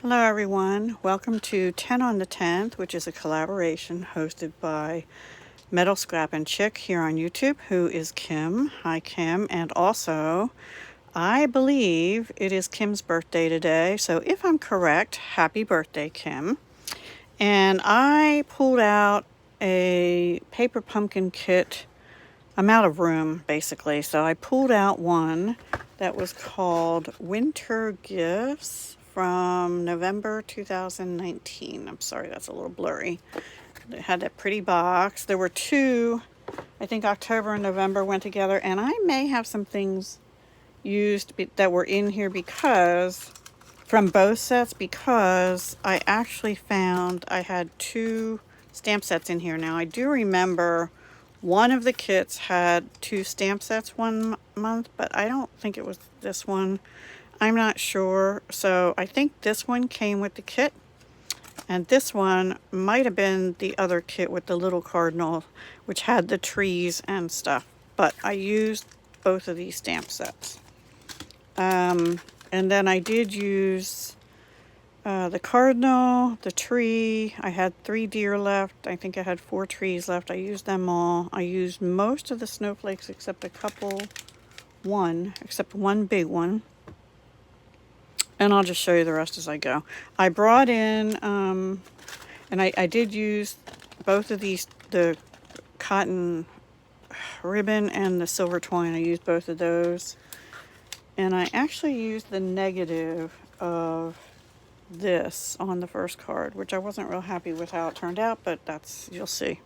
Hello everyone, welcome to 10 on the 10th, which is a collaboration hosted by Metal Scrap and Chick here on YouTube, who is Kim. Hi Kim, and also I believe it is Kim's birthday today, so if I'm correct, happy birthday Kim. And I pulled out a paper pumpkin kit. I'm out of room basically, so I pulled out one that was called Winter Gifts from November 2019. I'm sorry, that's a little blurry. It had that pretty box. There were two, I think October and November went together, and I may have some things used that were in here because, from both sets, because I actually found I had two stamp sets in here. Now, I do remember one of the kits had two stamp sets one month, but I don't think it was this one. I'm not sure. So I think this one came with the kit, and this one might have been the other kit with the little cardinal, which had the trees and stuff. But I used both of these stamp sets. And then I did use the cardinal, the tree. I had 3 deer left. I think I had 4 trees left. I used them all. I used most of the snowflakes except one big one. And I'll just show you the rest as I go. I brought in, and I did use both of these, the cotton ribbon and the silver twine. I used both of those. And I actually used the negative of this on the first card, which I wasn't real happy with how it turned out, but you'll see.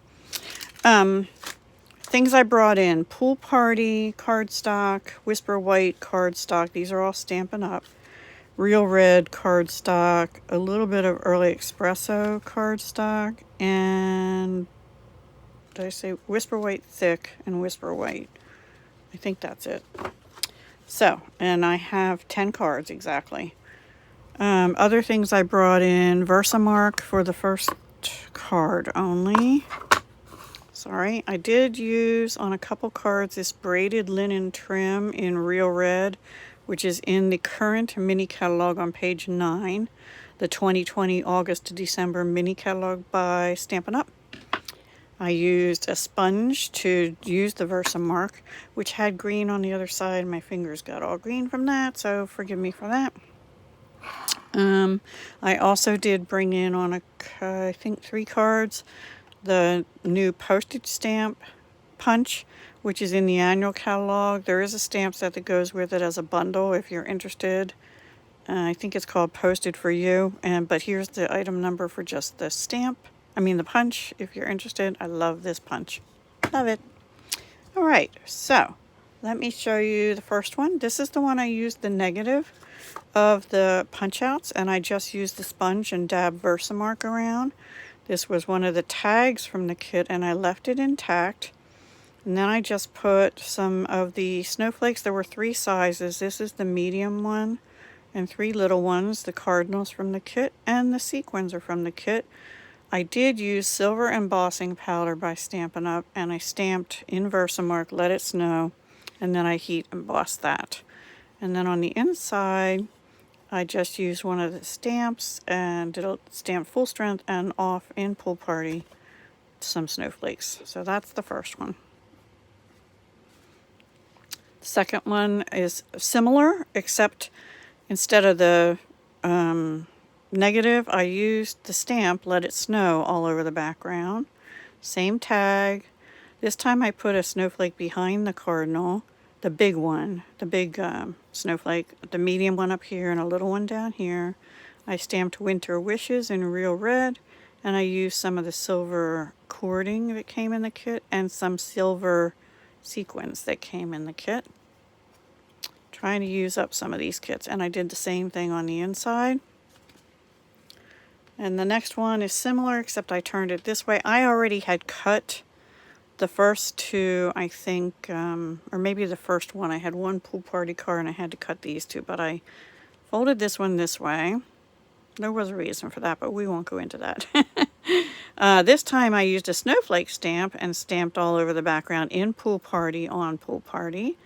Things I brought in: Pool Party cardstock, Whisper White cardstock. These are all Stampin' Up. Real Red cardstock, a little bit of Early Espresso cardstock, and did I say Whisper White Thick and Whisper White? I think that's it. So, and I have 10 cards exactly. Other things I brought in: Versamark for the first card only. Sorry, I did use on a couple cards this braided linen trim in Real Red, which is in the current mini catalog on page 9, the 2020 August to December mini catalog by Stampin' Up. I used a sponge to use the Versamark, which had green on the other side. My fingers got all green from that, so forgive me for that. I also did bring in on I think 3 cards, the new postage stamp punch, which is in the annual catalog. There is a stamp set that goes with it as a bundle if you're interested. I think it's called Posted for You, but here's the item number for just the the punch, if you're interested. I love this punch. Love it. All right, so let me show you the first one. This is the one I used the negative of the punch outs, and I just used the sponge and dabbed Versamark around. This was one of the tags from the kit, and I left it intact. And then I just put some of the snowflakes. There were 3 sizes. This is the medium one, and 3 little ones, the cardinals from the kit, and the sequins are from the kit. I did use silver embossing powder by Stampin' Up, and I stamped in Versamark, Let It Snow, and then I heat embossed that. And then on the inside, I just used one of the stamps and did a stamp full strength and off in Pool Party some snowflakes. So that's the first one. The second one is similar, except instead of the negative, I used the stamp Let It Snow all over the background. Same tag. This time I put a snowflake behind the cardinal, the big one, the big snowflake, the medium one up here and a little one down here. I stamped Winter Wishes in Real Red, and I used some of the silver cording that came in the kit and some silver sequins that came in the kit. Trying to use up some of these kits, and I did the same thing on the inside. And the next one is similar, except I turned it this way. I already had cut the first 2, I think, or maybe the first one. I had 1 Pool Party card and I had to cut these 2, but I folded this one this way. There was a reason for that, but we won't go into that. This time I used a snowflake stamp and stamped all over the background in Pool Party on Pool Party.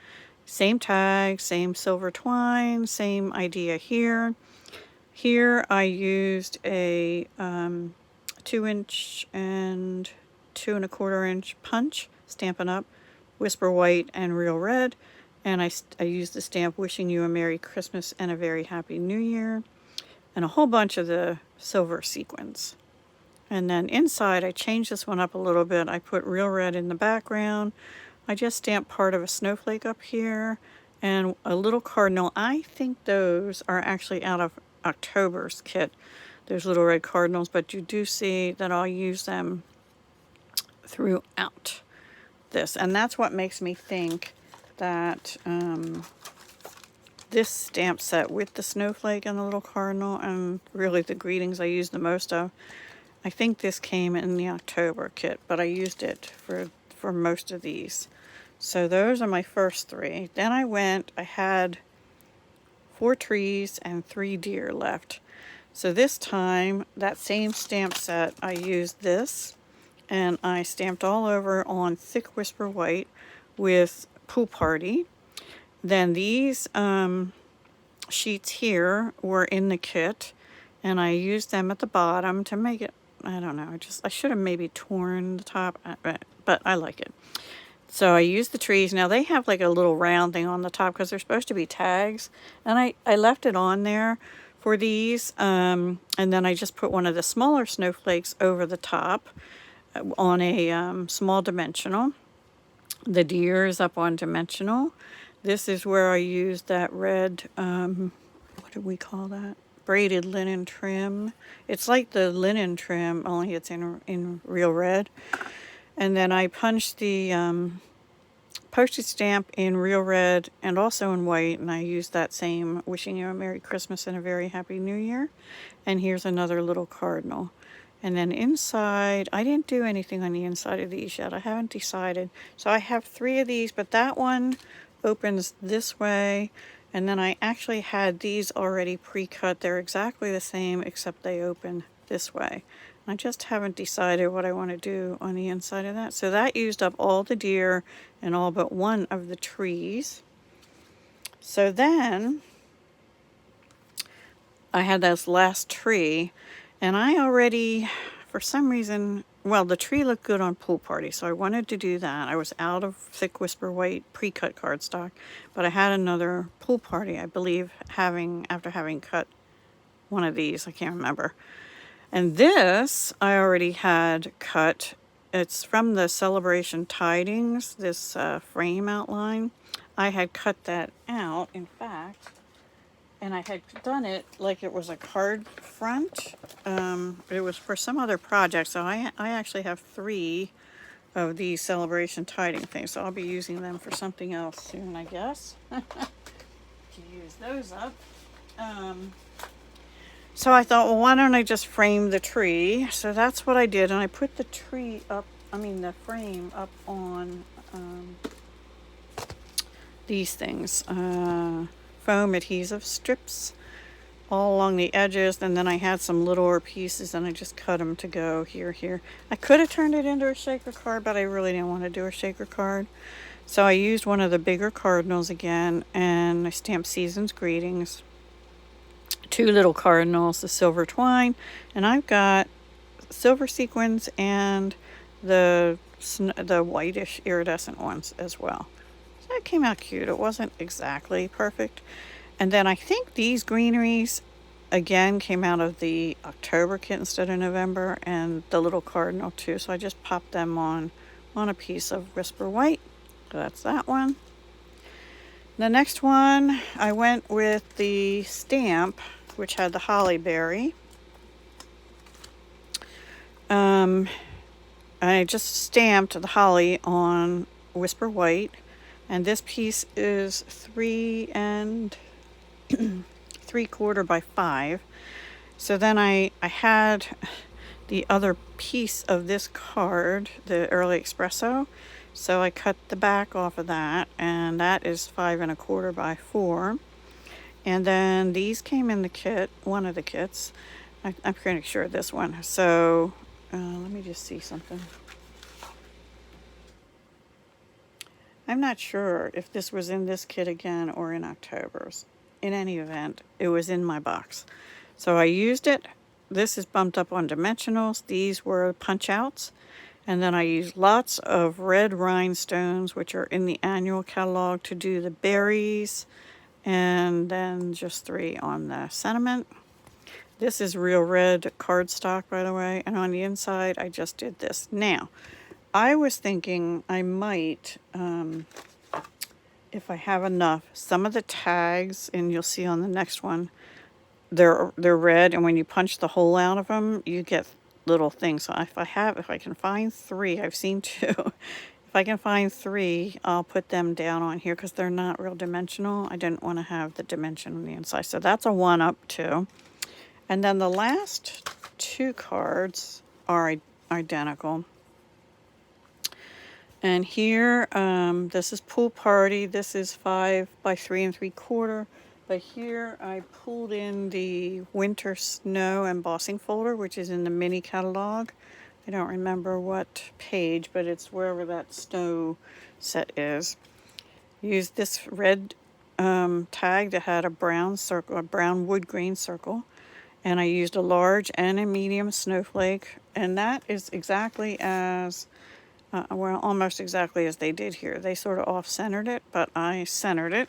Same tag, same silver twine, same idea here. Here I used a 2-inch and 2 1/4 inch punch, Stampin' Up, Whisper White and Real Red. And I used the stamp Wishing You a Merry Christmas and a Very Happy New Year. And a whole bunch of the silver sequins. And then inside I changed this one up a little bit. I put Real Red in the background. I just stamped part of a snowflake up here and a little cardinal. I think those are actually out of October's kit. There's little red cardinals, but you do see that I'll use them throughout this. And that's what makes me think that this stamp set with the snowflake and the little cardinal and really the greetings I used the most of, I think this came in the October kit, but I used it for most of these. So those are my first 3. Then I had 4 trees and 3 deer left. So this time, that same stamp set, I used this, and I stamped all over on thick Whisper White with Pool Party. Then these sheets here were in the kit, and I used them at the bottom to make it, I don't know, I should have maybe torn the top, but I like it. So I used the trees. Now they have like a little round thing on the top because they're supposed to be tags, and I left it on there for these, and then I just put one of the smaller snowflakes over the top on a small dimensional. The deer is up on dimensional. This is where I used that red, what do we call that? Braided linen trim. It's like the linen trim, only it's in real red. And then I punched the postage stamp in real red and also in white, and I used that same Wishing You a Merry Christmas and a Very Happy New Year. And here's another little cardinal. And then inside, I didn't do anything on the inside of these yet. I haven't decided. So I have 3 of these, but that one opens this way. And then I actually had these already pre-cut. They're exactly the same, except they open this way. I just haven't decided what I want to do on the inside of that. So that used up all the deer and all but one of the trees. So then I had this last tree, and I already, for some reason, well, the tree looked good on Pool Party, so I wanted to do that. I was out of thick Whisper White pre-cut cardstock, but I had another Pool Party, I believe, after having cut one of these, I can't remember. And this I already had cut. It's from the Celebration Tidings, this frame outline. I had cut that out, in fact, and I had done it like it was a card front. It was for some other project, so I actually have 3 of these Celebration Tidings things, so I'll be using them for something else soon, I guess, to use those up. So I thought, well, why don't I just frame the tree? So that's what I did, and I put the tree up, the frame up on these things, foam adhesive strips all along the edges, and then I had some littler pieces, and I just cut them to go here. I could have turned it into a shaker card, but I really didn't want to do a shaker card. So I used one of the bigger cardinals again, and I stamped Season's Greetings. 2 little cardinals, the silver twine, and I've got silver sequins and the whitish iridescent ones as well. So it came out cute. It wasn't exactly perfect. And then I think these greeneries again came out of the October kit instead of November, and the little cardinal too. So I just popped them on a piece of Whisper White. So that's that one. The next one, I went with the stamp, which had the holly berry. I just stamped the holly on Whisper White, and this piece is 3 3/4 by 5. So then I had the other piece of this card, the Early Espresso. So I cut the back off of that, and that is 5 1/4 by 4. And then these came in the kit, one of the kits. I'm pretty sure this one. So let me just see something. I'm not sure if this was in this kit again or in October's. In any event, it was in my box. So I used it. This is bumped up on dimensionals. These were punch outs. And then I used lots of red rhinestones, which are in the annual catalog, to do the berries. And then just 3 on the sentiment. This is real red cardstock, by the way. And on the inside, I just did this. Now, I was thinking I might, if I have enough, some of the tags, and you'll see on the next one, they're red, and when you punch the hole out of them, you get little things. So if I can find 3, I've seen 2. If I can find 3, I'll put them down on here because they're not real dimensional. I didn't want to have the dimension on the inside. So that's a 1-up too. And then the last 2 cards are identical. And here, this is Pool Party. This is 5 by 3 3/4. But here I pulled in the Winter Snow embossing folder, which is in the mini catalog. I don't remember what page, but it's wherever that snow set is. Used this red tag that had a brown circle, a brown wood grain circle. And I used a large and a medium snowflake. And that is exactly as, well, almost exactly as they did here. They sort of off-centered it, but I centered it.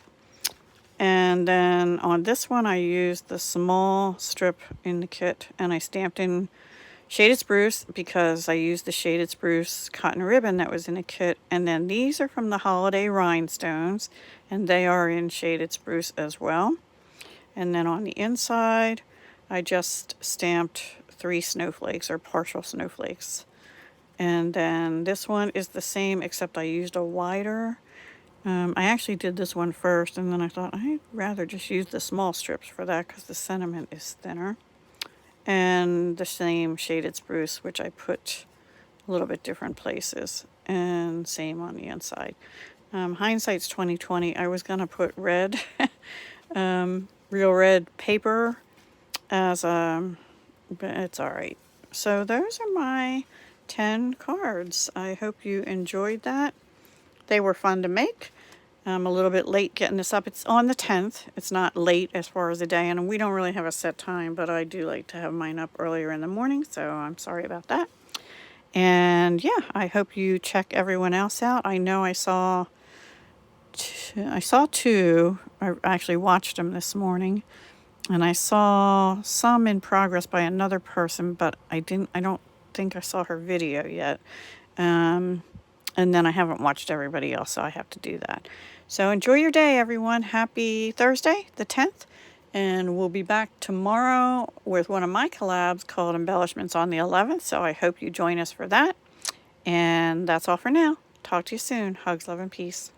And then on this one, I used the small strip in the kit, and I stamped in Shaded Spruce because I used the Shaded Spruce cotton ribbon that was in the kit. And then these are from the Holiday Rhinestones, and they are in Shaded Spruce as well. And then on the inside, I just stamped 3 snowflakes or partial snowflakes. And then this one is the same, except I used a wider. I actually did this one first, and then I thought I'd rather just use the small strips for that because the sentiment is thinner. And the same Shaded Spruce, which I put a little bit different places, and same on the inside. Hindsight's 2020. I was gonna put red, real red paper as but it's all right. So those are my 10 cards. I hope you enjoyed that. They were fun to make. I'm a little bit late getting this up. It's on the 10th. It's not late as far as the day, and we don't really have a set time, but I do like to have mine up earlier in the morning, so I'm sorry about that. And yeah, I hope you check everyone else out. I know I saw 2. I actually watched them this morning, and I saw some in progress by another person, but I don't think I saw her video yet. And then I haven't watched everybody else, so I have to do that. So enjoy your day, everyone. Happy Thursday, the 10th. And we'll be back tomorrow with one of my collabs called Embellishments on the 11th. So I hope you join us for that. And that's all for now. Talk to you soon. Hugs, love, and peace.